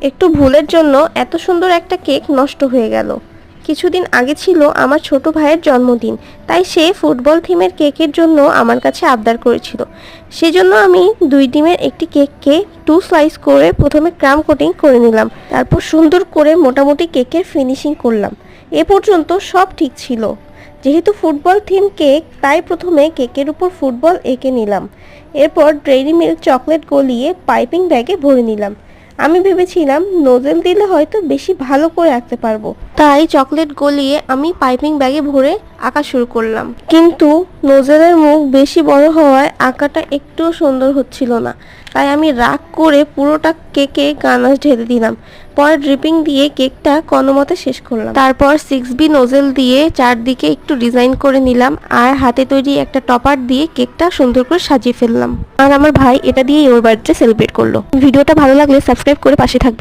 একটু ভুলের জন্য এত সুন্দর একটা কেক নষ্ট হয়ে গেল। কিছুদিন আগে ছিল আমার ছোট ভাইয়ের জন্মদিন, তাই সে ফুটবল থিমের কেকের জন্য আমার কাছে আবদার করেছিল। সেজন্য আমি 2 ডিমের একটি কেককে 2 স্লাইস করে প্রথমে ক্রাম কোটিং করে নিলাম, তারপর সুন্দর করে মোটামুটি কেকের ফিনিশিং করলাম। এ পর্যন্ত সব ঠিক ছিল। যেহেতু ফুটবল থিম কেক, তাই প্রথমে কেকের উপর ফুটবল এঁকে নিলাম। এরপর ডেইরি মিল্ক চকলেট গলিয়ে পাইপিং ব্যাগে ভরে নিলাম। আমি ভেবেছিলাম নোজেল দিলে হয়তো বেশি ভালো করে আঁকতে পারবো, তাই চকলেট গলিয়ে আমি পাইপিং ব্যাগে ভরে আঁকা শুরু করলাম। কিন্তু নোজেলের মুখ বেশি বড় হওয়ায় আঁকাটা একটুও সুন্দর হচ্ছিল না, তাই আমি রাগ করে পুরোটা কেকে গানাশ ঢেলে দিলাম। পরে ড্রিপিং দিয়ে কেকটা কোনোমতে শেষ করলাম। তারপর 6B নোজেল দিয়ে চারদিকে একটু ডিজাইন করে নিলাম, আর হাতে তৈরি একটা টপার দিয়ে কেকটা সুন্দর করে সাজিয়ে ফেললাম। আর আমার ভাই এটা দিয়ে ওর বার্থডে সেলিব্রেট করলো। ভিডিওটা ভালো লাগলে সাবস্ক্রাইব করে পাশে থাকবে।